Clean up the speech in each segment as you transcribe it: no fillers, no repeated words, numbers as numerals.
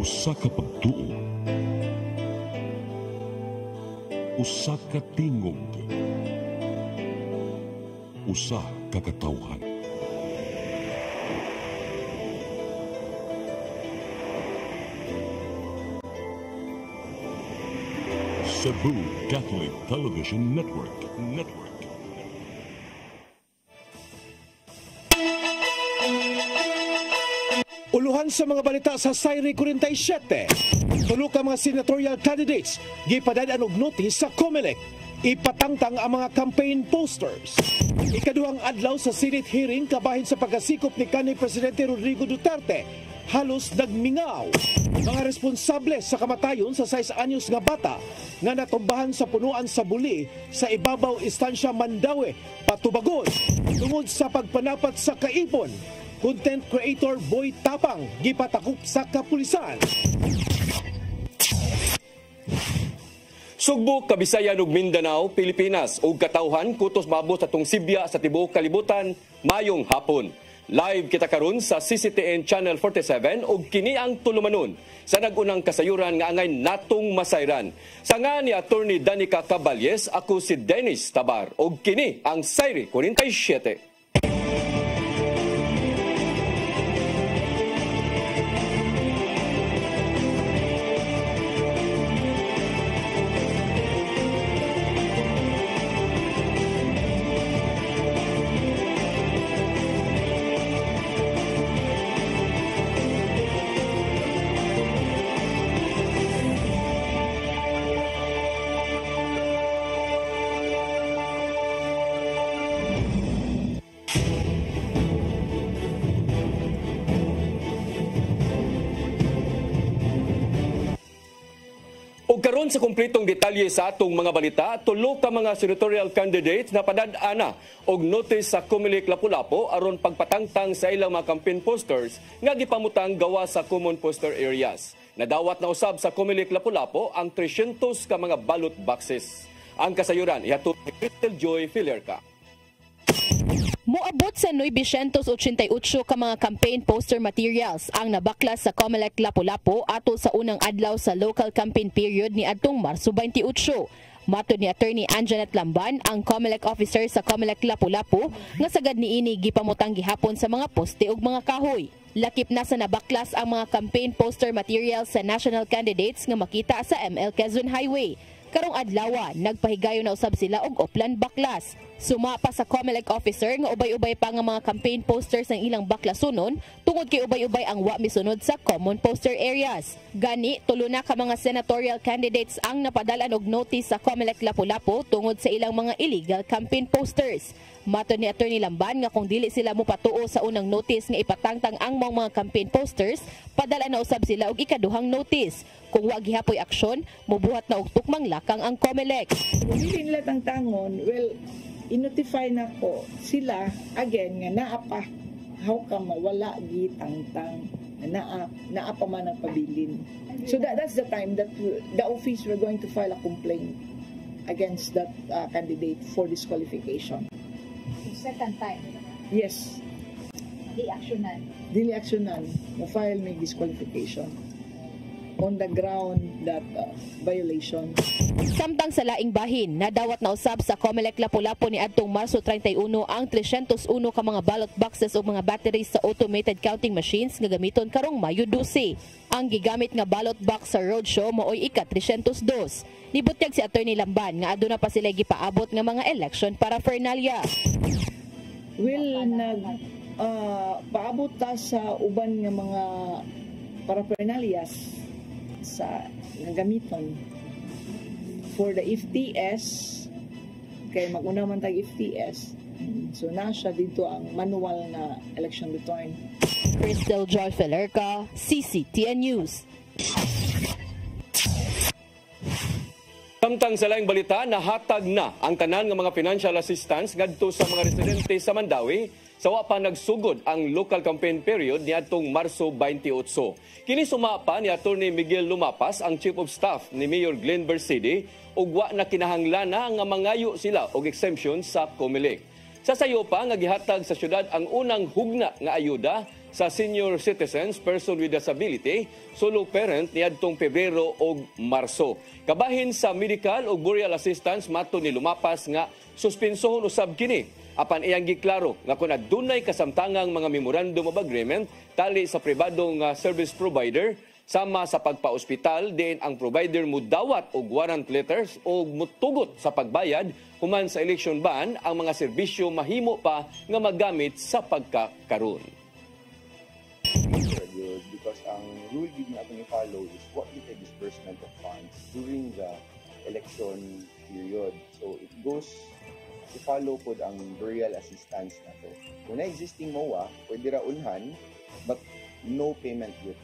Usa ka pagtuo, usa ka tingog, usa ka katawhan. Cebu Catholic Television Network. Uluhan sa mga balita sa Sayri 47. Tulo ka mga senatorial candidates gipadadaan og notice sa COMELEC. Ipatangtang ang mga campaign posters. Ikaduhang adlaw sa Senate hearing kabahin sa pagkasikop ni kanhi Presidente Rodrigo Duterte. Halos nagmingaw. Mga responsable sa kamatayon sa 6 anyos nga bata nga natumbahan sa punuan sa Buli sa ibabaw istansya Mandaue, Patubagon. Tungod sa pagpanapat sa kaipon, content creator Boy Tapang gipatakop sa kapulisan. Sugbok, Kabisayan ug Mindanao, Pilipinas ug katawhan kutos maabot sa Sibya sa tibuok kalibutan mayong hapon. Live kita karon sa CCTN Channel 47 ug kini ang tulumanon sa nagunang kasayuran nga angay natong masayran. Sa nga ni Attorney Danica Caballes, ako si Dennis Tabar ug kini ang Sayri 47. Karon sa kumpletong detalye sa atong mga balita, tulo ka mga senatorial candidates na padad-ana og notice sa COMELEC Lapu-Lapu aron pagpatangtang sa ilang mga campaign posters nga gipamutang gawa sa common poster areas. Nadawat na usab sa COMELEC Lapu-Lapu ang 300 ka mga ballot boxes. Ang kasayuran ihatod ni Crystal Joy Filerca. Moabot sa 988 ka mga campaign poster materials ang nabaklas sa COMELEC Lapu-Lapu ato sa unang adlaw sa local campaign period ni adtong Marso 28. Matod ni Attorney Anjanet Lamban, ang COMELEC officer sa COMELEC Lapu-Lapu, nga sagad niini gipamutang gihapon sa mga poste ug mga kahoy. Lakip na sa nabaklas ang mga campaign poster materials sa national candidates nga makita sa ML Quezon Highway. Karong adlaw, nagpahigayon na usab sila og oplan baklas. Suma pa sa COMELEC officer nga ubay-ubay pa nga mga campaign posters ng ilang baklasunon tungod kay ubay-ubay ang wa misunod sa common poster areas. Gani, tulo na ka mga senatorial candidates ang napadalan og notice sa COMELEC Lapu-Lapu tungod sa ilang mga illegal campaign posters. Matod ni Attorney Lamban nga kung dili sila mopatuo sa unang notice nga ipatangtang ang mga campaign posters, padala na usab sila og ikaduhang notice. Kung wa gihapoy aksyon, mobuhat na og tukmang lakang ang COMELEC. Kung dili nila tangtangon, well, i-notify na ko sila again nga naa pa how ka mawala gitangtang naa pa man ang pabilin. So that's the time that the office we're going to file a complaint against that candidate for disqualification. Second time? Yes. Dili aksyonan. Ma-file may disqualification on the ground that violation. Samtang sa laing bahin, nadawat na usab sa COMELEC Lapu-Lapu ni adtong Marso 31 ang 301 ka mga ballot boxes o mga batteries sa automated counting machines nga gamiton karong Mayo 12. Ang gigamit nga ballot box sa roadshow maoy ika-302. Nibutyag si Attorney Lamban nga aduna pa sila gipaabot nga mga election paraphernalia. Will paabot ta sa uban nga mga paraphernalias sa gamiton for the FTS kay mag-una man tag FTS, so na siya dito ang manual na election return. Crystal Joy Filerca, CCTN News. Samtang sa laing balita, nahatag na ang tanan nga mga financial assistance ngadto sa mga residente sa Mandaue sa wa pa nagsugod ang local campaign period niadtong Marso 28. Kini suma pa ni Attorney Miguel Lumapas, ang Chief of Staff ni Mayor Glenn Bersidi, ug wa na kinahanglan nga mangayo sila og exemption sa COMELEC. Sa sayo pa nga gihatag sa syudad ang unang hugna nga ayuda sa senior citizens, person with disability, solo parent niadtong Pebrero ug Marso. Kabahin sa medical ug burial assistance mato ni lumapas nga suspensohon usab kini. Apan iyang giklaro nga kung adunay kasamtangang mga memorandum of agreement tali sa pribadong service provider sama sa pagpa-ospital, din ang provider mudawat og warrant letters o mutugot sa pagbayad human sa election ban, ang mga serbisyo mahimo pa nga magamit sa pagkakaroon. Because ang rule gid na atong i-follow is what is the disbursement of funds during the election period. So it goes i-follow po ang burial assistance na to. Kung na existing MOA, pwede ra unhan, but no payment yet.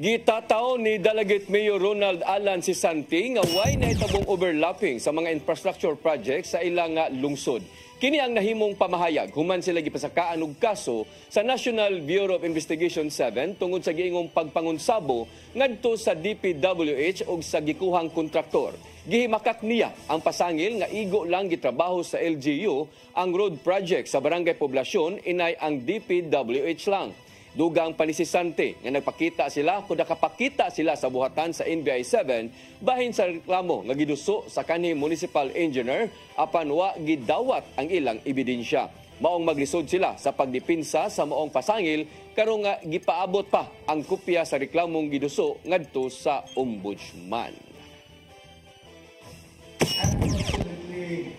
Gitataw ni Delegate Mayor Ronald Alan Sisanti nga way nahitabong overlapping sa mga infrastructure projects sa ilang lungsod. Kini ang nahimong pamahayag human sila gipasakaan og kaso sa National Bureau of Investigation 7 tungod sa giingong pagpangunsabo ngadto sa DPWH ug sa gikuhang kontraktor. Gihimakak niya ang pasangil nga igo lang gitrabaho sa LGU ang road project sa Barangay Poblasyon, inay ang DPWH lang. Dugang panisisante nga nagpakita sila kung nakapakita sila sa buhatan sa NBI 7 bahin sa reklamo nga giduso sa kanhi municipal engineer apan wa gidawat ang ilang ebidensya. Maong maglisod sila sa pagdipinsa sa maong pasangil karon nga gipaabot pa ang kopya sa reklamong giduso ngadto sa ombudsman. Unfortunately,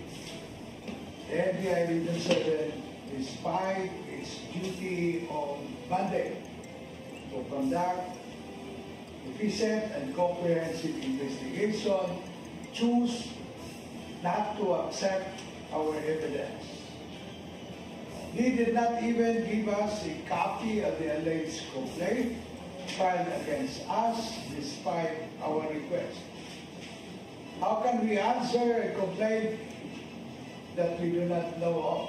NBI Region 7 despite its duty of mandate to conduct efficient and comprehensive investigation, choose not to accept our evidence. They did not even give us a copy of the alleged complaint filed against us despite our request. How can we answer a complaint that we do not know of?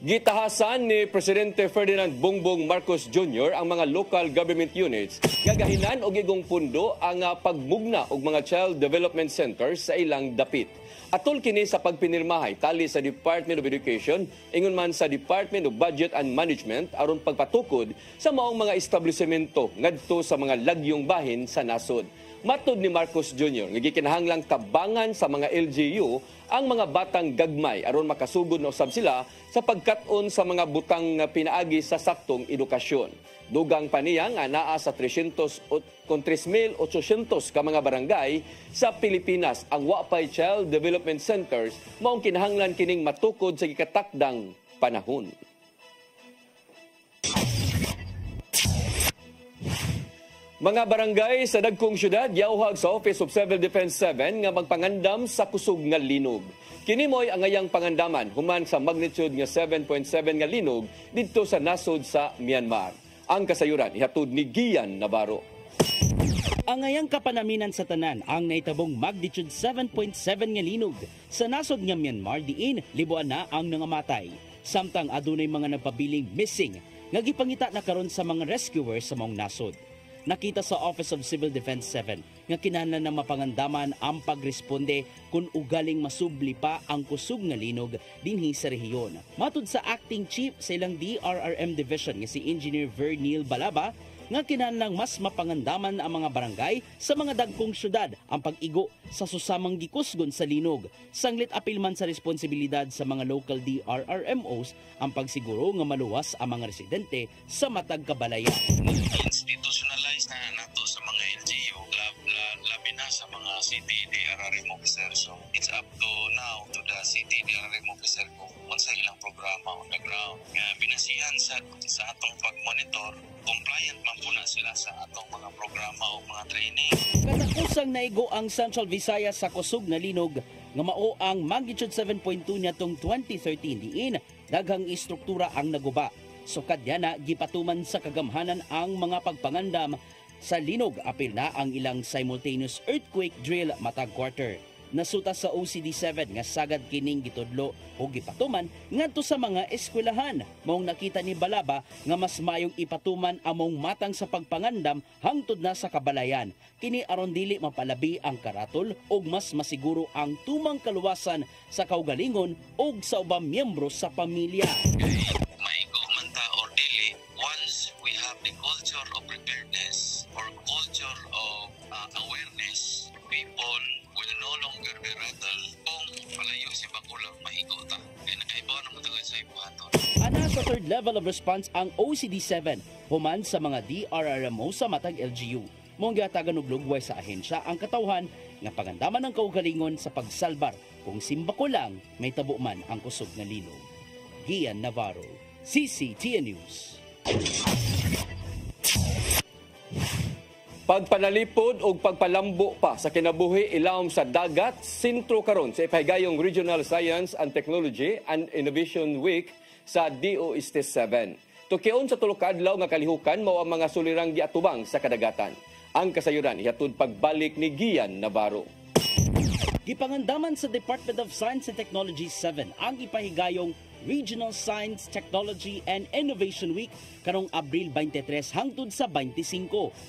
Gitahasan ni Presidente Ferdinand Bongbong Marcos Jr. ang mga local government units gagahinan og igong pundo ang pagmugna og mga child development centers sa ilang dapit. Atol kini sa pagpinirmahay tali sa Department of Education ingon man sa Department of Budget and Management aron pagpatukod sa maong mga establishmento ngadto sa mga lagyong bahin sa nasod. Matod ni Marcos Jr. nga gikinahanglang tabangan sa mga LGU ang mga batang gagmay aron makasugod na usab sila sa pagkat-on sa mga butang pinaagi sa saktong edukasyon. Dugang pa niya nga naa sa 3,800 ka mga barangay sa Pilipinas ang wapay child development centers maong kinahanglan kining matukod sa gikatakdang panahon. Mga barangay sa dagkong syudad yauhag sa Office of Civil Defense 7 nga magpangandam sa kusog nga linog. Kini moy ang ngayang pangandaman human sa magnitude nga 7.7 nga linog didto sa nasod sa Myanmar. Ang kasayuran ihatod ni Gian Navarro. Ang ngayang kapanaminan sa tanan ang naitabong magnitude 7.7 nga linog sa nasod nga Myanmar diin libuan na ang nangamatay. Samtang adunay mga nagpabiling missing nga gipangita na karon sa mga rescuers sa maong nasod. Nakita sa Office of Civil Defense 7 nga kinahanglan na mapangandaman ang pagresponde kung ugaling masubli pa ang kusog nga linog dinhi sa rehiyon. Matud sa acting chief sa ilang DRRM division nga si Engineer Vernil Balaba nga kinahanglang mas mapangandaman ang mga barangay sa mga dagkong syudad ang pag-igo sa susamang gikusgon sa linog. Sanglit apil man sa responsibilidad sa mga local DRRMOs ang pagsiguro nga maluwas ang mga residente sa matag kabalayan. Institutionalize na nato sa mga LGU, labi na sa mga city DRRM officer. So it's up to now to the city DRRM officer kung unsa ilang programa on the ground. Nga binasihan sa atong pag-monitor, compliant man po na sila sa atong mga programa o mga training. Katakusang naigo ang Central Visayas sa kusog na linog nga mao ang magnitude 7.2 niadtong 2013 diin daghang istruktura ang naguba. Sukad yana gipatuman sa kagamhanan ang mga pagpangandam sa linog apil na ang ilang simultaneous earthquake drill matag quarter. Nasuta sa OCD7 nga sagad kining gitudlo o gipatuman ngadto sa mga eskwelahan. Maong nakita ni Balaba nga mas mayong ipatuman among matang sa pagpangandam hangtod na sa kabalayan. Kini aron dili mapalabi ang karatol ug mas masiguro ang tumang kaluwasan sa kaugalingon ug sa ubang miyembro sa pamilya. Maigo man ta or dili, once we have the culture of preparedness or culture of awareness, people will no longer be rattled kung palayo si Bakulang maigo ta. Kaya nakaibaw na matagal sa ibuhaton. Ana sa third level of response ang OCD7 human sa mga DRRMO sa matag LGU. Mong gihatagan og lugway sa ahensya ang katawhan nga pagandaman ng kaugalingon sa pagsalbar kung simba ko lang may tabo man ang kusog nga linog. Gian Navarro, CCTN News. Pagpanalipod o pagpalambo pa sa kinabuhi ilawom sa dagat, sentro karon sa ipahigayong Regional Science and Technology and Innovation Week sa DOST 7. Tukion sa tulo ka adlaw nga kalihukan mao ang mga sulirang giatubang sa kadagatan. Ang kasayuran ihatod pagbalik ni Gian Navarro. Gipangandaman sa Department of Science and Technology 7 ang ipahigayong Regional Science, Technology and Innovation Week karong Abril 23 hangtod sa 25.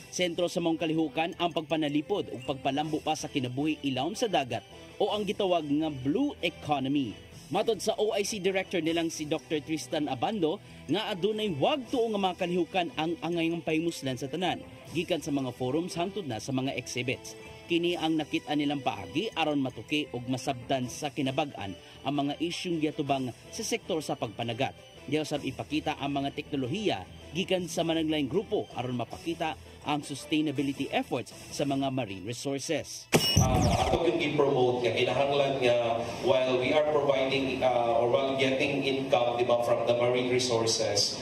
Sentro sa mong kalihukan ang pagpanalipod ug pagpalambo pa sa kinabuhi ilawom sa dagat o ang gitawag nga Blue Economy. Matod sa OIC Director nilang si Dr. Tristan Abando nga adunay wag tuo nga mga kalihukan ang angay ng pahimuslan sa tanan gikan sa mga forums hangtod na sa mga exhibits. Kini ang nakita nilang paagi aron matuki ug masabtan sa kinabag-an ang mga isyung giatubang sa sektor sa pagpanagat. Diyaw sab ipakita ang mga teknolohiya gikan sa managlaing grupo aron mapakita ang sustainability efforts sa mga marine resources. Ato yung i-promote nga kinahanglan nga while we are providing or while getting income diba, from the marine resources,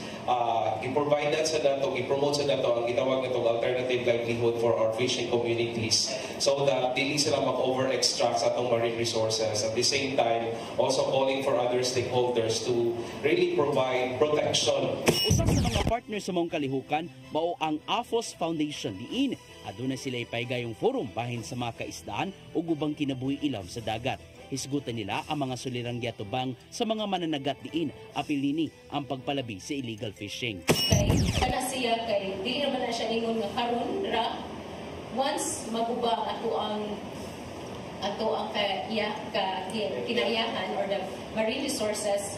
i-provide that sa nato, i-promote sa nato ang gitawag natong alternative livelihood for our fishing communities so that dili sila mag-over-extract sa atong marine resources. At the same time, also calling for other stakeholders to really provide protection. Usa sa mga partners sa mong kalihukan mao ang AFOS Foundation diin aduna sila ipaygayong forum bahin sa mga kaisdaan ug ubang kinabuhi ilawom sa dagat. Hisgutan nila ang mga sulirang giatubang sa mga mananagat diin apilini ang pagpalabi sa illegal fishing. Kay kana siya kay di naman na siya ingon nga karon ra once magubang ato ang kinayahan or the marine resources,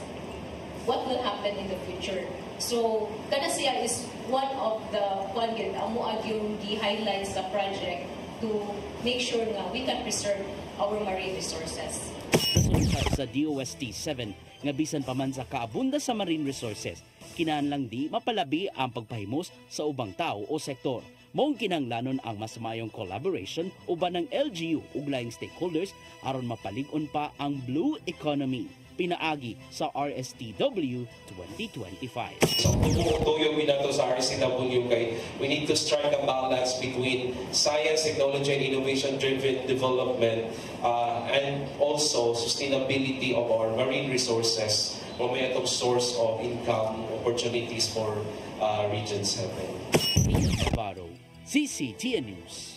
what will happen in the future. So kana siya is one of the amo yung gi-highlight sa project to make sure nga we can preserve our marine resources. Kasunod sa DOST 7 nga bisan pa man sa kaabunda sa marine resources, kinahanglang di mapalabi ang pagpahimos sa ubang tao o sektor. Maong kinahanglanon ang mas mayong collaboration uban ng LGU ug laing stakeholders aron mapalig-on pa ang blue economy. Pinaagi sa RSTW 2025. So, tuyo minato sa RSTW kay we need to strike a balance between science, technology, and innovation-driven development and also sustainability of our marine resources o may itong source of income opportunities for Region 7. Navarro, CCTN News.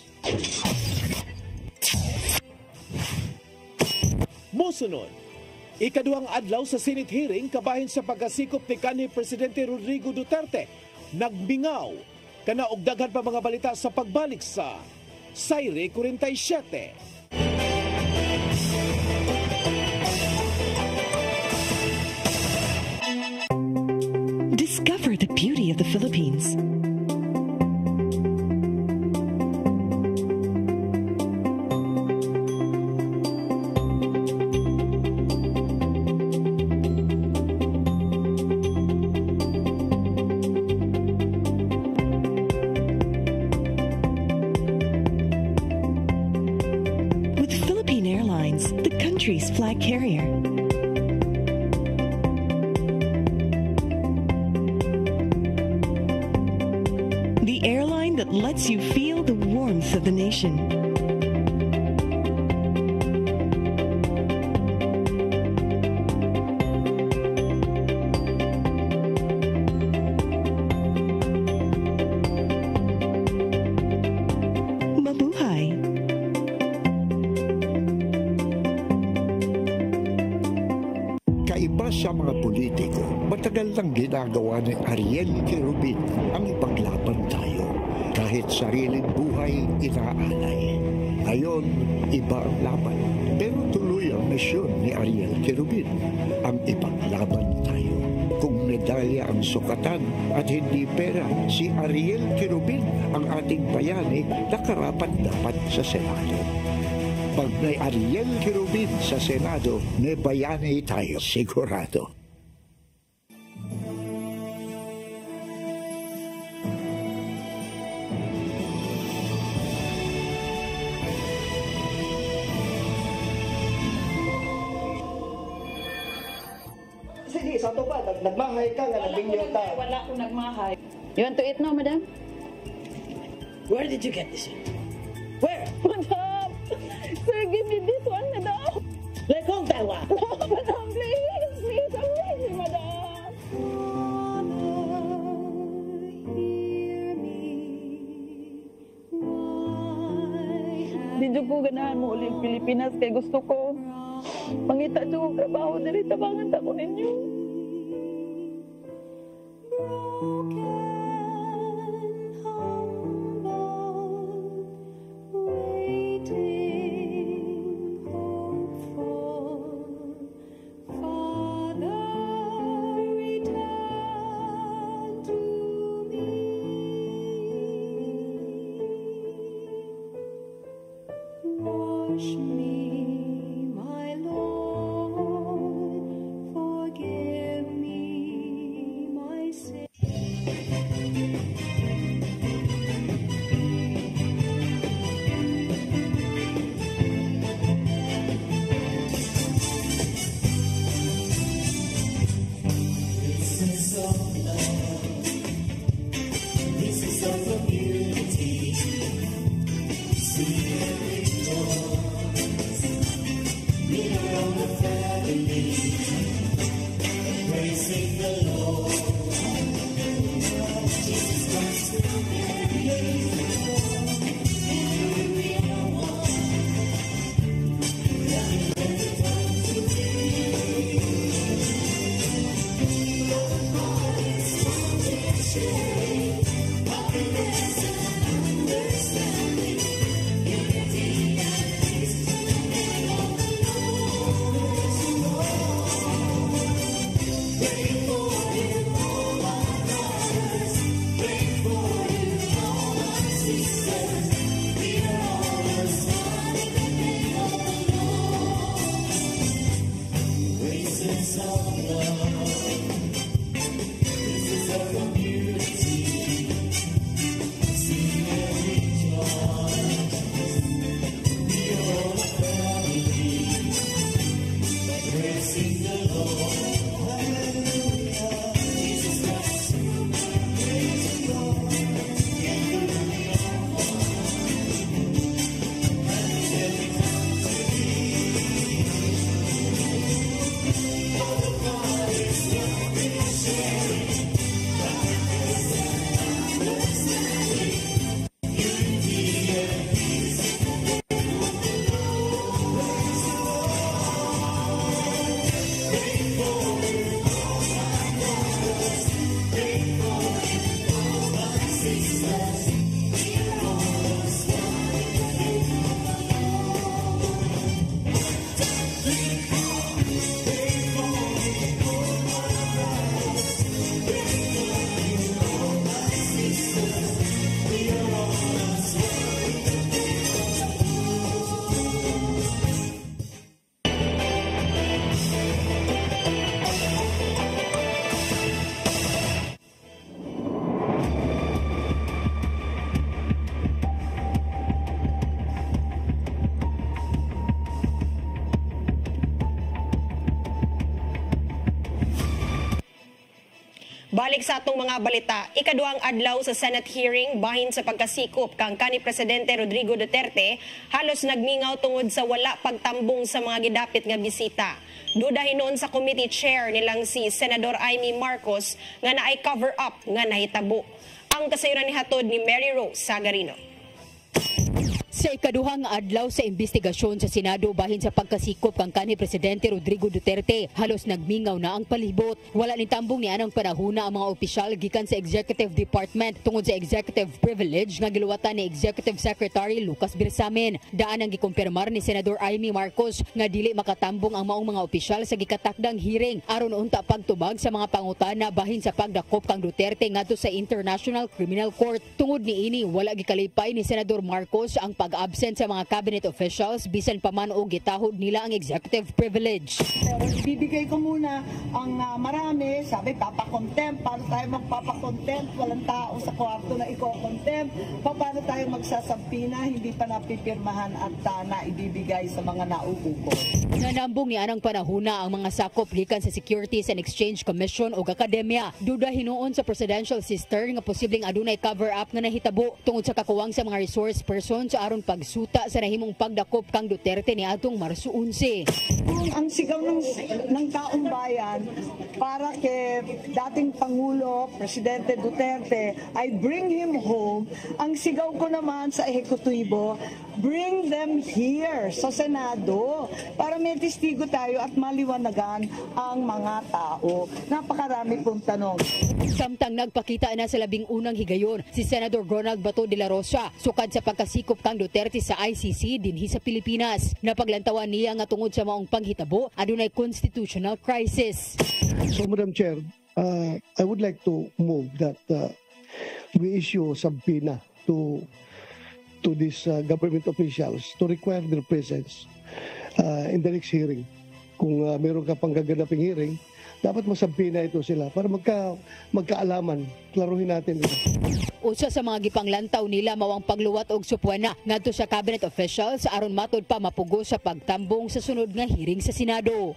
Mosunod, ikaduhang adlaw sa Senate hearing kabahin sa pagkasikop ni kanhi Presidente Rodrigo Duterte, nagmingaw kana og daghan pa mga balita sa pagbalik sa Sayre 47. Discover the beauty of the Philippines. With Philippine Airlines, the country's flag carrier. The airline that lets you feel the warmth of the nation. Mabuhay. Matagal lang ginagawa ni Ariel Querubin ang ipaglaban tayo. Kahit sariling buhay inaalay. Ngayon, iba ang laban. Pero tuloy ang misyon ni Ariel Querubin, ang ipaglaban tayo. Kung medalya ang sukatan at hindi pera, si Ariel Querubin ang ating bayani na karapat-dapat sa Senado. Pag may Ariel Querubin sa Senado, may bayani tayo sigurado. Sige, sa to ba? Nagmahay ka nga, nagbinyo ta. Wala akong nagmahay. You want to eat now, madam? Where did you get this? Where? Madam! Sir, give me this one, madam! Let go, Tawa! No, madam, please! Please, I'm lazy, madam! Di ko ganahan mo ulit Pilipinas kay gusto ko. Mangita dyan kong trabaho na rin tabangan ako ninyo. Wash me, my Lord, forgive me my sin. This is of love. This is of community. See every we are all the family, praising the Lord. Jesus Christ will marry. We are one. Nothing better time to be. Lord God is wanting sharing happiness and understanding, unity and peace in the name of the Balik sa atong mga balita, ikaduhang adlaw sa Senate hearing bahin sa pagkasikop kang kanhi Presidente Rodrigo Duterte, halos nagmingaw tungod sa wala pagtambong sa mga gidapit nga bisita. Dudahin noon sa committee chair nilang si Senador Amy Marcos nga naay cover up nga nahitabo. Ang kasayuran ni hatod ni Mary Rose Sagarino. Sa ikaduhang adlaw sa investigasyon sa Senado bahin sa pagkasikop kang kanhi Presidente Rodrigo Duterte, halos nagmingaw na ang palibot. Wala ni tambong ni anang panahuna ang mga opisyal gikan sa Executive Department tungod sa executive privilege nga giluwatan ni Executive Secretary Lucas Bersamin. Daan ang gikumpirmar ni Senador Amy Marcos nga dili makatambong ang maong mga opisyal sa gikatakdang hearing aron unta pagtubag sa mga pangutana bahin sa pagdakop kang Duterte ngadto sa International Criminal Court. Tungod niini wala gikalipay ni Senador Marcos ang pag-absent sa mga cabinet officials bisan pa man og gitahod nila ang executive privilege. Pero ibibigay ko muna ang marami, sabi papakontempt, paano tayo magpapakontempt, walang tao sa kwarto na iko-contempt, paano tayo magsasampina, hindi pa napipirmahan at na ibibigay sa mga nauuko. Nanambong ni anang panahuna ang mga sakop gikan sa Securities and Exchange Commission o akademya. Duda hinuon sa presidential sister nga posibleng adunay cover-up nga nahitabo tungod sa kakuwang sa mga resource persons sa aron pagsuta sa nahimong pagdakop kang Duterte ni atong Marso 11. Kung ang sigaw ng taong bayan para kay dating Pangulo, Presidente Duterte, ay bring him home, ang sigaw ko naman sa ehekutibo, bring them here sa Senado para may testigo tayo at maliwanagan ang mga tao. Napakarami pong tanong. Samtang nagpakita na sa labing unang higayon si Senator Ronald Bato de la Rosa sukad sa pagkasikop kang Duterte sa ICC dinhi sa Pilipinas. Napaglantawan niya nga tungod sa maong panghitabo adunay constitutional crisis. So Madam Chair, I would like to move that we issue subpoena to these government officials to require their presence in the next hearing. Kung meron ka pang gaganaping hearing, dapat masampina ito sila para magkaalaman. Klaruhin natin ito. Usa sa mga gipanglantaw nila mawang pagluwat og supwana ngadto sa cabinet officials aron matud pa mapugo sa pagtambong sa sunod nga hearing sa Senado.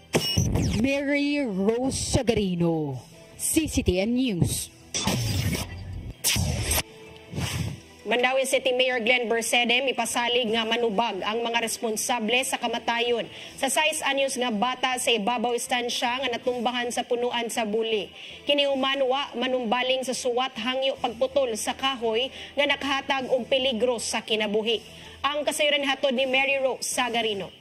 Mary Rose Sagarino, CCTN News. Mandawi City Mayor Glenn Bercede mipasalig nga manubag ang mga responsable sa kamatayon sa 6 anyos nga bata sa ibabaw istansya nga natumbahan sa punuan sa Buli. Kini umanwa manumbaling sa suwat hangyo pagputol sa kahoy nga nakahatag og peligro sa kinabuhi. Ang kasayuran hatod ni Mary Rose Sagarino.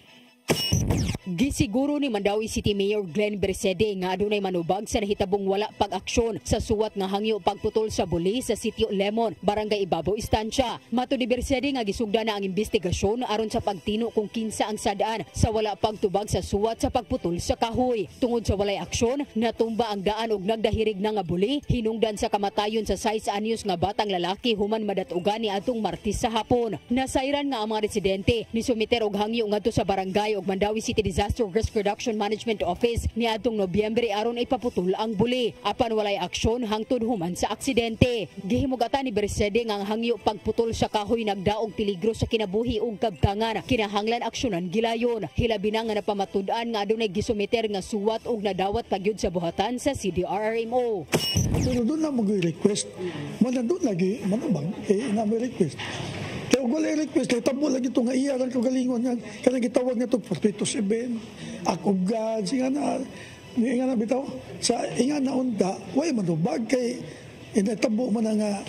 Gisiguro ni Mandawi City Mayor Glenn Bercede nga adunay manubag sa nahitabong wala pag-aksyon sa suwat nga hangyo pagputol sa Buli sa Sitio Lemon, Barangay Ibabaw Istansya. Matud ni Bercede nga gisugda na ang investigasyon aron sa pagtino kung kinsa ang sadaan sa wala pagtubag sa suwat sa pagputol sa kahoy. Tungod sa walay aksyon, natumba ang daan og nagdahirig na nga Buli, hinungdan sa kamatayon sa 6 anyos nga batang lalaki human madatugan ni atong Martes sa hapon. Nasayran nga ang mga residente ni sumiter og hangyo ngadto sa barangay og Mandawi City Disaster Risk Reduction Management Office ni atong Nobyembre aron ipaputol ang Buli. Apan walay aksyon hangtod human sa aksidente. Gihimugatan ni Bercede nga ang hangyo pagputol sa kahoy nagdaog peligro sa kinabuhi ug kabtangan. Kinahanglan aksyonan gilayon. Hilabi na nga napamatud-an nga adunay gisumiter nga suwat ug nadawat pagyud sa buhatan sa CDRRMO. Pero doon na mag-request. Doon lagi manubag na may request. Kaya kung wala request, tabo lagi ito nga iya lang kagalingon yan. Kaya gitawag nga ito, Prospecto 7, Akog God, inga na bitaw. Sa inga na unta, way manubag kay inatabo man nga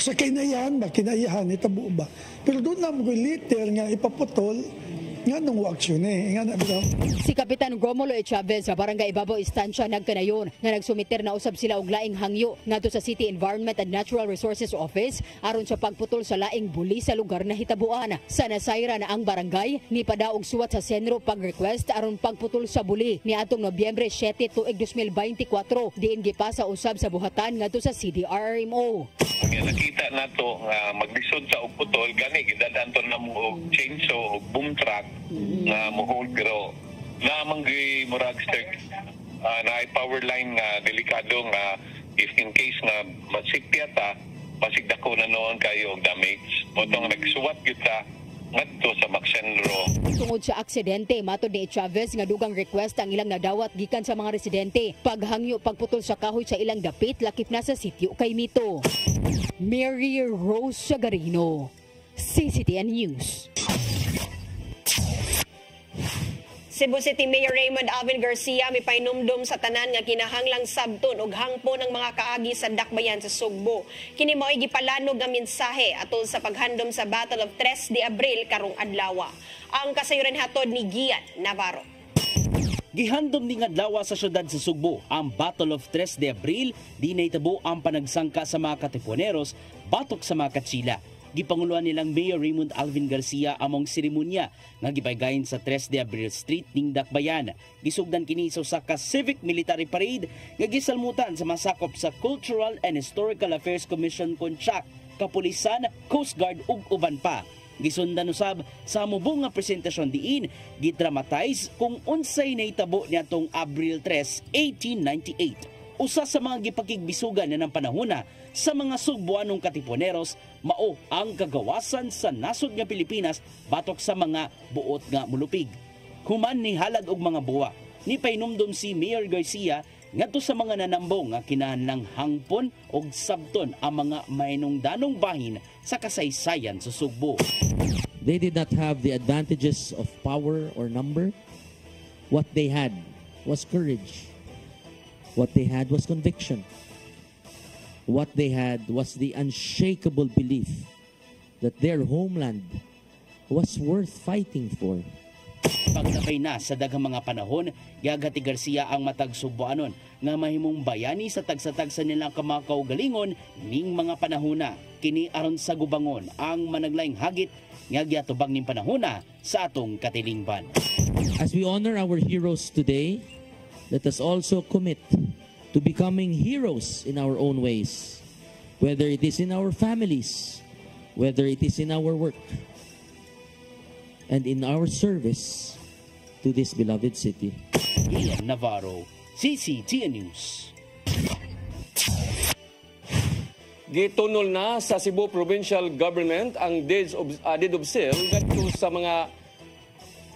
sa kinayahan ba, kinayahan, itabo ba. Pero doon na mag-liter nga ipaputol, nga nung aksyon nga na bitaw. Si Kapitan Romulo E. Chavez sa Barangay Ibabaw Istansya nagkanayon nga nagsumiter na usab sila og laing hangyo ngadto sa City Environment and Natural Resources Office aron sa pagputol sa laing Buli sa lugar na hitabuan. Sa nasayra na ang barangay ni padaog suwat sa senro pag-request aron pagputol sa Buli ni atong Nobyembre 7 tuig 2024 diin gipasa usab sa buhatan ngadto sa CDRRMO. Nakita nato nga maglisod sa og putol gani gidadan to na mo og chainsaw og boom truck nga mohol pero naamang murag stick na power line nga delikado nga if in case nga masipya ta masigdako na noon kayo og damage motong nagsuwat gyud ta ngadto sa Maxenro. Tungod sa aksidente matud ni Chavez nga dugang request ang ilang nadawat gikan sa mga residente paghangyo pagputol sa kahoy sa ilang dapit lakip na sa sitio kay Mito. Mary Rose Sagarino, CCTN News. Cebu City Mayor Raymond Alvin Garcia may painumdum sa tanan nga kinahanglang sabton og hangpo ng mga kaagi sa dakbayan sa Sugbo. Kini mao'y gipalanog nga mensahe atol sa paghandom sa Battle of 3 de Abril karong adlaw. Ang kasayuran hatod ni Gian Navarro. Gihandom ni adlaw sa syudad sa Sugbo ang Battle of 3 de Abril, di nahitabo ang panagsangka sa mga katipuneros batok sa mga katsila. Gipanguluan nilang Mayor Raymond Alvin Garcia among seremonya nga gipaygayon sa 3 de Abril Street ning Dakbayan. Gisugdan kini sa usa ka civic military parade nga gisalmutan sa masakop sa Cultural and Historical Affairs Commission Konchak, Kapulisan, Coast Guard ug uban pa. Gisundan usab sa mubong nga presentasyon diin gidramatize kung unsay nahitabo niadtong Abril 3, 1898. Usa sa mga gipakigbisugan na ng panahona sa mga Sugboanong katipuneros mao ang kagawasan sa nasod nga Pilipinas batok sa mga buot nga mulupig. Human ni halad og mga buwa, ni painumdum si Mayor Garcia ngadto sa mga nanambong nga kinahanglang hangpon og sabton ang mga mainungdanong bahin sa kasaysayan sa Sugbo. They did not have the advantages of power or number. What they had was courage. What they had was conviction. What they had was the unshakable belief that their homeland was worth fighting for. Pagdapay na sa daghang mga panahon, gagati Garcia ang matag Sugboanon nga mahimong bayani sa tagsa-tagsa nilang kamakaugalingon ning mga panahona. Kini aron sa gubangon ang managlaing hagit nga giatubang ning panahona sa atong katilingban. As we honor our heroes today, let us also commit to becoming heroes in our own ways, whether it is in our families, whether it is in our work, and in our service to this beloved city. Ian Navarro, CCTN News. Gitunol na sa Cebu Provincial Government ang deed of sale ngadto sa mga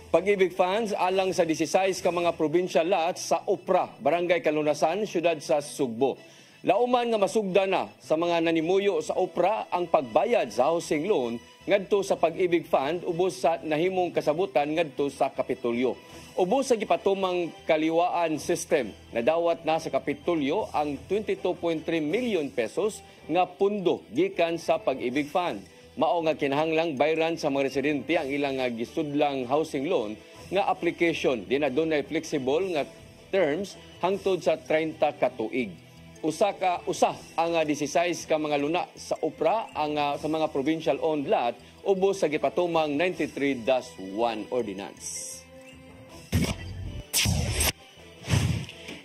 Pag-ibig funds alang sa 16 ka mga provincial lots sa Opra, Barangay Kalunasan, siyudad sa Sugbo. Lauman nga masugda na sa mga nanimuyo sa Opra ang pagbayad sa housing loan ngadto sa Pag-ibig Fund ubos sa nahimong kasabutan ngadto sa Kapitolyo. Ubos sa gipatumang kaliwaan system, nadawat na sa Kapitolyo ang 22.3 million pesos nga pundo gikan sa Pag-ibig Fund. Mao nga kinahanglang bayran sa mga residente ang ilang gisudlang housing loan nga application di na dunay flexible nga terms hangtod sa 30 ka tuig. Usa ang 16 ka mga luna sa Opra ang sa mga provincial owned lot ubos sa gipatumang 93-1 ordinance.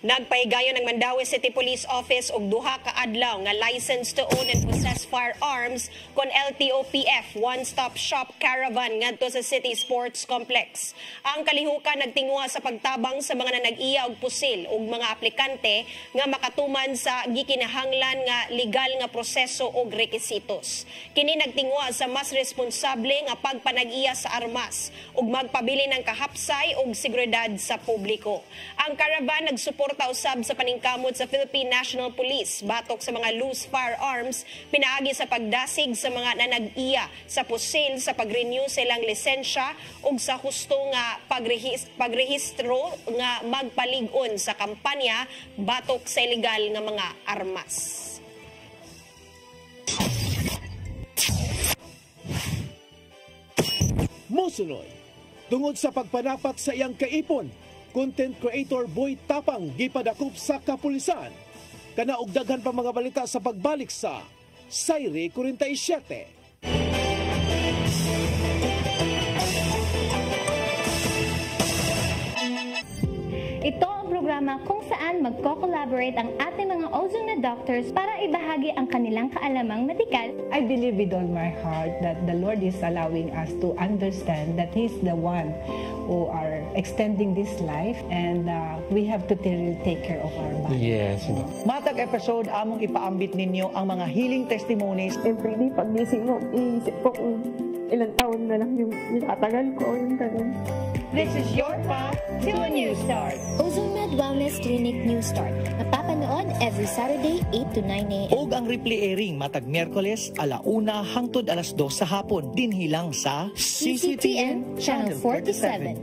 Nagpahigayon ng Mandaue City Police Office og duha ka adlaw nga license to own and possess firearms kon LTOPF one-stop shop caravan ngadto sa City Sports Complex. Ang kalihukan nagtingwa sa pagtabang sa mga nanag-iya og pusil ug mga aplikante nga makatuman sa gikinahanglan nga legal nga proseso ug rekisitos. Kini nagtingwa sa mas responsable nga pagpanag-iya sa armas ug magpabili ng kahapsay ug seguridad sa publiko. Ang caravan nagsuporta usab sa paningkamot sa Philippine National Police batok sa mga loose firearms pinaagi sa pagdasig sa mga nanag-iya sa pusil sa pag-renew silang lisensya ug sa husto nga pagrehistro nga magpalig-on sa kampanya batok sa ilegal nga mga armas. Mosunod, tungod sa pagpanapat sa iyang kaipon, content creator Boy Tapang gipadakop sa kapulisan. Kanaog daghan pa mga balita sa pagbalik sa Sayre 47. Ito ang programa kung saan magko-collaborate ang ating mga ozone na doctors para ibahagi ang kanilang kaalamang medikal. I believe with all my heart that the Lord is allowing us to understand that He's the one who are extending this life and we have to take care of our body. Yes. Matag episode, among ipaambit ninyo ang mga healing testimonies. Every day, pag-gising ko, iisip ko kung ilang taon na lang yung katagal ko, yung ganun. This is your path to a new start. Ozone Med Wellness Clinic New Start. Napapanood every Saturday, 8 to 9 a.m. Og ang replay airing matag Miyerkules, 1:00 hangtod 2:00 sa hapon. Dinhi lang sa CCTN Channel 47.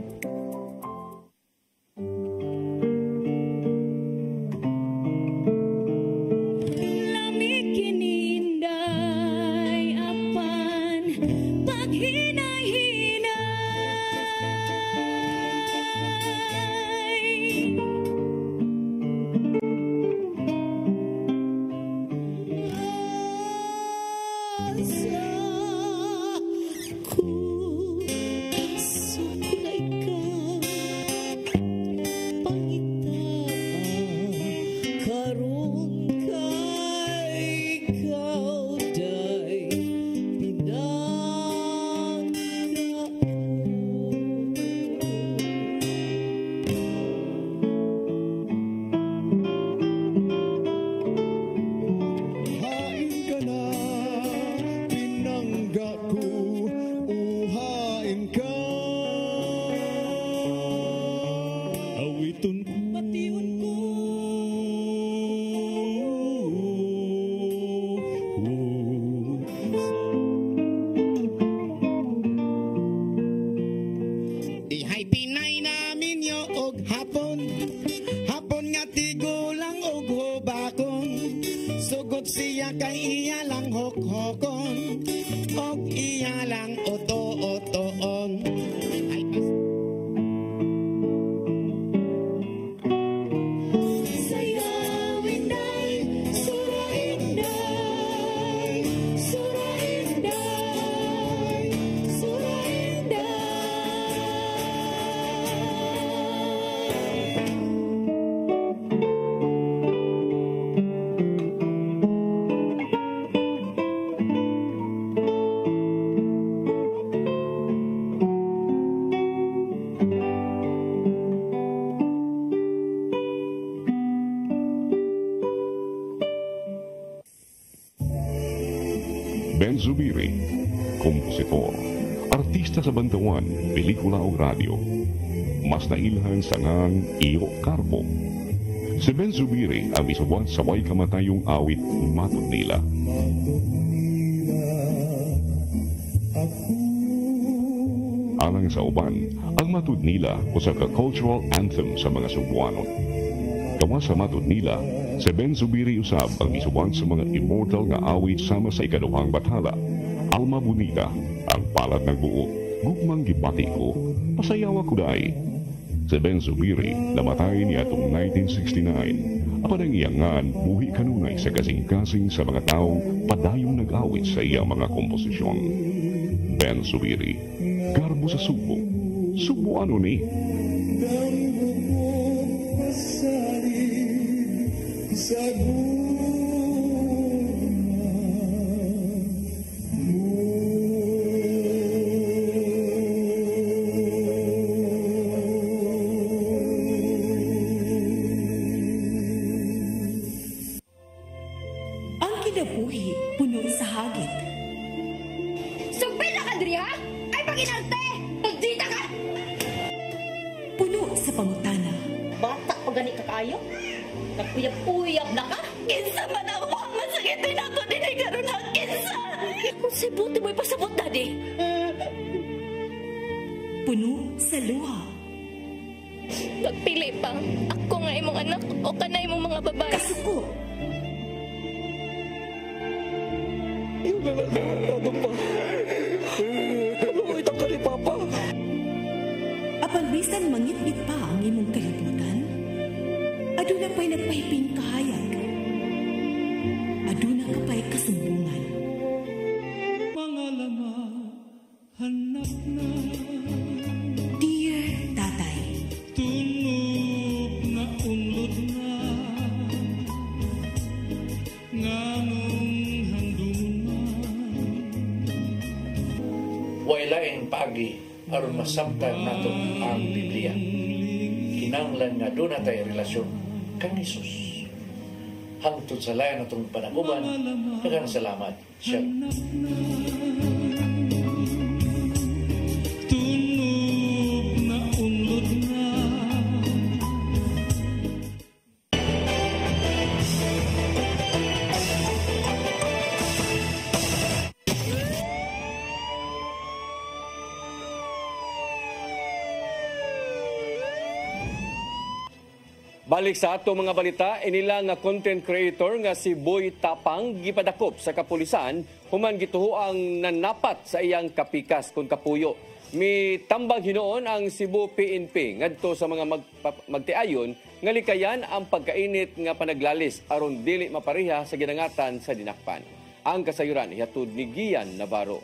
Ben Zubiri, kompositor, artista sa bantawan, pelikula o radyo. Mas nailhan sa ngang Iyo Carbo. Si Ben Zubiri ang isuwat sa way kamatayong awit Matod Nila. Alang sa uban, ang Matod Nila usa ka cultural anthem sa mga Cebuano. Gawa sa Matod Nila, si Ben Zubiri usab ang isuwat sa mga immortal nga awit sama sa ikaduhang bathala. Alma Bonita, ang palad ng buo, gugmang gipati ko, pasayawa ko dahi. Si Ben Zubiri namatay niya atong 1969. Apan ang iyangan, buhi kanunay sa kasing-kasing sa mga taong padayong nag-awit sa iyang mga komposisyon. Ben Zubiri, garbo sa Subo. Subo ano ni? Ang kinabuhi, puno sa hagit. Sumpila ka, Dria! Ay, paginarte! Pagdita ka! Puno sa pangutana. Bata pa gani ka kayo? Nagpuyap-puyap na ka? Kinsa man ang mukhang masakitin ako din ay karoon ng kinsa! Kung si buti mo'y pasabot, Daddy! Puno sa luha. Pagpili pa, ako nga imong anak o kanay imong mga babae. Kasuko. Yung nananado pa. Kaluoy ka ni Papa. Apan bisan mangit-ngit pa ang imong kalibutan, aduna pa'y nagpahiping kahayag. Aduna ka pa'y kasumbungan. Mga lama, hanap na. Dear Tatay, Tunog na unlod na. Nganong wailaing paagi aron masabtan nato ang Biblia. Kinahanglan nga doon natay relasyon kang Hesus. Hangtod sa layan natong panaguban, daghang salamat. Shalom. Tunog na unlod na. Balik sa ato mga balita, inila nga content creator nga si Boy Tapang gipadakop sa kapulisan human gituhuang nanapat sa iyang kapikas kon kapuyo. Mi tambang hinuon ang Cebu PNP ngadto sa mga magtiayon nga likayan ang pagkainit nga panaglalis aron dili mapariha sa ginangatan sa dinakpan. Ang kasayuran ihatod ni Gian Navarro.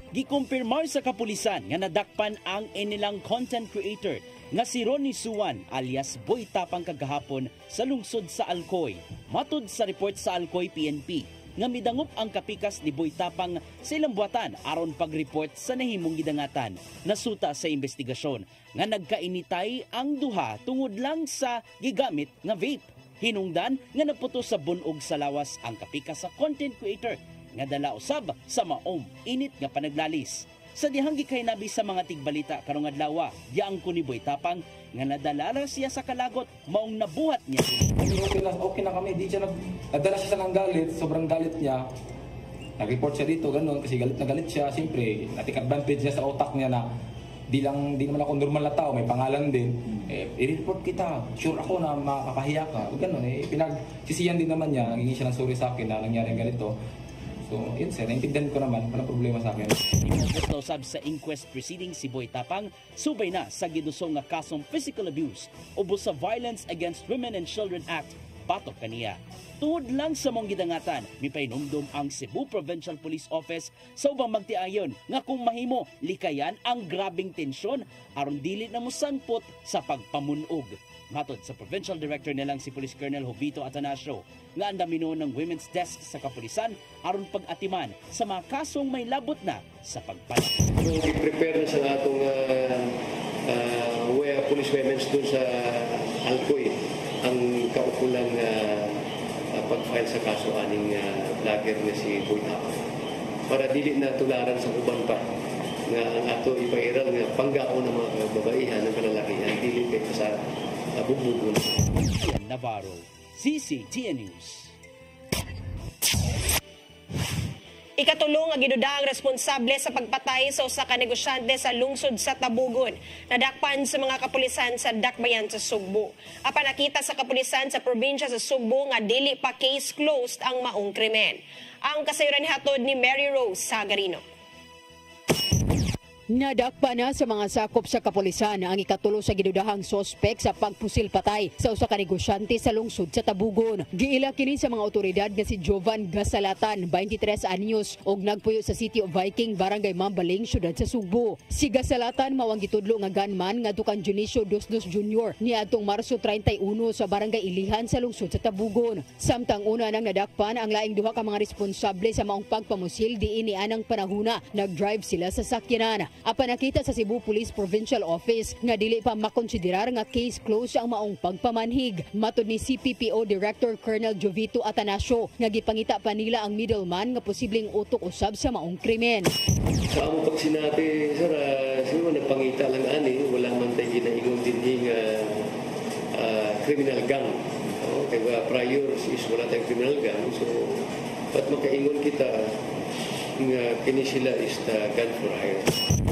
Gikumpirmar sa kapulisan nga nadakpan ang inilang content creator nga si Ronnie Suwan alias Boy Tapang kagahapon sa lungsod sa Alcoy. Matud sa report sa Alcoy PNP nga midangop ang kapikas ni Boy Tapang sa ilang buwatan aron pag-report sa nahimong gidangatan. Nasuta sa investigasyon nga nagkainitay ang duha tungod lang sa gigamit nga vape. Hinungdan nga naputo sa bunog sa lawas ang kapikas sa content creator nga dala usab sa maom init nga panaglalis. Sa dihang gikahinabi sa mga tigbalita karong adlaw, giang ko ni Boy Tapang nga nadala siya sa kalagot maong nabuhat niya. Okay na kami, di siya nadala siya sa galit, sobrang galit niya. Nag-report siya dito, ganun, kasi galit na galit siya. Siyempre, natik advantage niya sa otak niya na di naman ako normal na tao, may pangalan din. I-report kita, sure ako na makakahiya ka. Ganun, pinagsisiyan din naman niya, naging siya ng sorry sa akin na nangyari ganito. So, yun sir, naintindihan ko naman, walang problema sa akin. Sab sa inquest proceeding si Boy Tapang, subay na sa gidusong nga kasong physical abuse ubos sa Violence Against Women and Children Act, patok kaniya. Tungod lang sa mong gidangatan, mipainomdom ang Cebu Provincial Police Office sa ubang magtiayon nga kung mahimo, likayan ang grabing tensyon aron dili na mosanpot sa pagpamunog. Matod sa Provincial Director nilang si Police Colonel Jovito Atanasio, nga andamino ng Women's Desk sa Kapulisan aron pag-atiman sa mga kasong may labot na sa pagpala. So, i-prepare na sa atong police women's doon sa Alcoy ang kaukulang pag-file sa kaso aning vlogger na si Boy Tapang. Para dili na tularan sa uban pa nga ang ato ipairal nga panggao ng mga babaihan ng kalalakihan dili kay sa bubugon. Navarro, CCTN News. Ikatulong nga giduda ang responsable sa pagpatay sa usa ka negosyante sa lungsod sa Tabugon. Nadakpan sa mga kapulisan sa Dakbayan sa Sugbo. Apan nakita sa kapulisan sa probinsya sa Sugbo nga dili pa case closed ang maong krimen. Ang kasayuran hatod ni Mary Rose Sagarino. Nadakpa na sa mga sakop sa kapulisan ang ikatulo sa gidudahang sospek sa pagpusil patay sa usa ka negosyante sa lungsod sa Tabugon. Giila kini sa mga otoridad nga si Jovan Gasalatan, 23 anyos, og nagpuyo sa City of Viking, Barangay Mambaling, syudad sa Sugbo. Si Gasalatan mao ang gitudlo nga gunman ngadto kan Junicio Dosdos Jr. niadtong Marso 31 sa Barangay Ilihan sa lungsod sa Tabugon. Samtang una nang nadakpan ang laing duha ka mga responsable sa maong pagpamusil diin anang panahuna nagdrive sila sa sakyanan. Apan nakita sa Cebu Police Provincial Office nga dili pa makonsiderar nga case closed ang maong pagpamanhig. Matud ni CPPO Director Colonel Jovito Atanasio nga gipangita pa nila ang middleman nga posibleng utok usab sa maong krimen. Sa among pagsinabi, sir, siguro nagpangita lang ani, wala man tayo ginaingon din criminal gang. Kaya prior is wala tayong criminal gang. So, ba't makaingon kita nga kini sila is the gun for hire?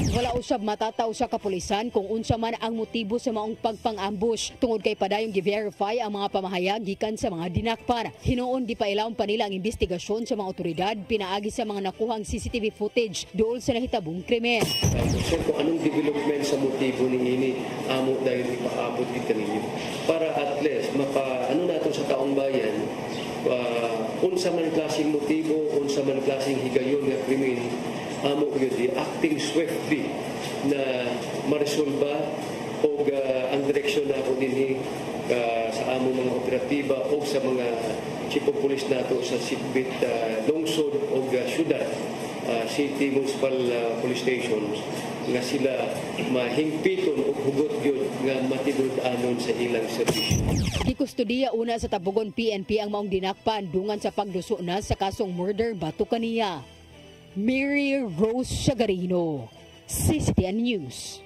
Wala usab matataw sa kapulisan kung unsa man ang motibo sa maong pagpang-ambush tungod kay padayong gi-verify ang mga pamahayag gikan sa mga dinakpan. Hinuon di pa ilawom pa nila ang investigasyon sa mga otoridad pinaagi sa mga nakuhang CCTV footage dool sa nahitabong krimen. Sir, kung anong development sa motibo ni ini amo dahil ipaabot kita ninyo para at least ano natin sa taong bayan unsa man klaseng motibo, unsa man klaseng higayon nga krimen amo yun acting swiftly na maresolba o ang direksyon na ako din sa amo mga operatiba o sa mga chief of police nato sa Sitbit lungsod o syudad, city municipal police stations nga sila mahingpiton o hugot yun nga matidud-anon sa ilang serbisyo. Gikustudiya una sa Tabugon PNP ang maong dinakpan dungan sa pagduso na sa kasong murder bato kaniya. Mary Rose Sagarino, CCTN News.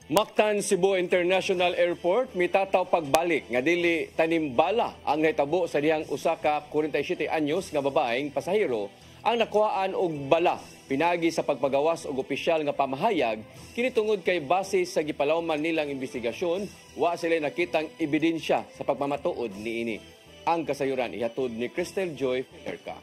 Mactan Cebu International Airport mitataw pagbalik nga dili tanimbala ang nahitabo sa dihang usa ka 47 anyos nga babaeng pasahero ang nakuhaan og bala pinagi sa pagpagawas og opisyal nga pamahayag kini tungod kay base sa gipalawman nilang investigasyon wa sila nakitang ebidensya sa pagmamatuod niini. Ang kasayuran ihatod ni Crystal Joy Erca.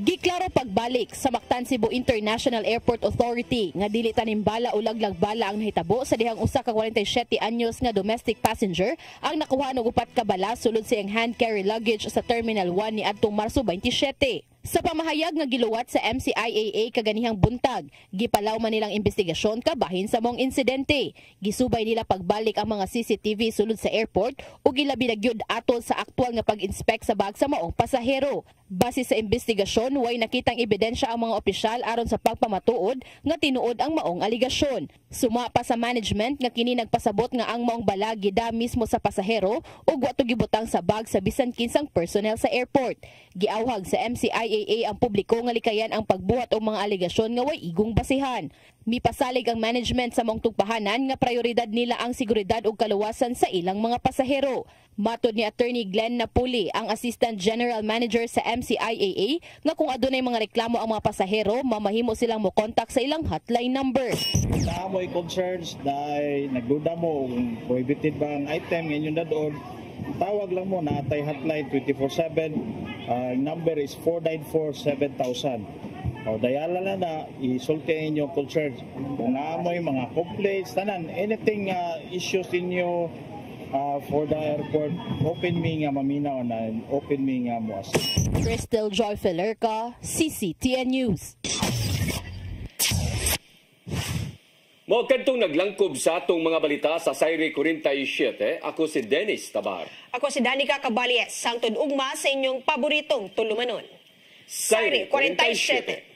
Giklaro pagbalik sa Mactan Cebu International Airport Authority nga dili tanimbala o laglag-bala ang nahitabo sa dihang usa ka 47 anyos nga domestic passenger ang nakuha og 4 ka bala sulod sa iyang hand carry luggage sa Terminal 1 ni adtong Marso 27. Sa pamahayag nga giluwat sa MCIAA kaganihang buntag, gipalaw man nilang investigasyon kabahin sa mong insidente. Gisubay nila pagbalik ang mga CCTV sulod sa airport ug gilabi na gyud atol sa aktual nga pag-inspect sa bag sa maong pasahero. Base sa investigasyon, way nakitang ebidensya ang mga opisyal aron sa pagpamatuod nga tinuod ang maong aligasyon. Suma pa sa management nga kini nagpasabot nga ang maong bala gida mismo sa pasahero ug wa to gibutang sa bag sa bisan kinsang personnel sa airport. Giawhag sa MCIAA ang publiko nga likayan ang pagbuhat og mga aligasyon nga way igong basihan. Mipasalig ang management sa mong tugpahanan nga prioridad nila ang seguridad ug kaluwasan sa ilang mga pasahero. Matod ni Attorney Glenn Napuli, ang Assistant General Manager sa MCIAA, nga kung adunay mga reklamo ang mga pasahero, mamahimo silang mo-contact sa ilang hotline number. Naamoy concerns dahil nagduda mo kung prohibited ba ang item ngayon na doon, tawag lang mo na atay hotline 24/7. Number is 494-7000. O dayala na isulti inyong concerns. Kung naamoy mga complaints, tanan, anything issues inyo for the airport, open me nga maminaw na open me nga mo assist. Crystal Joy Felerca, CCTN News. Mo kadtong naglangkob sa atong mga balita sa Sayre 47, ako si Dennis Tabar. Ako si Danica Cabales, sangtod ugma sa inyong paboritong tulumanon. Sayre 47.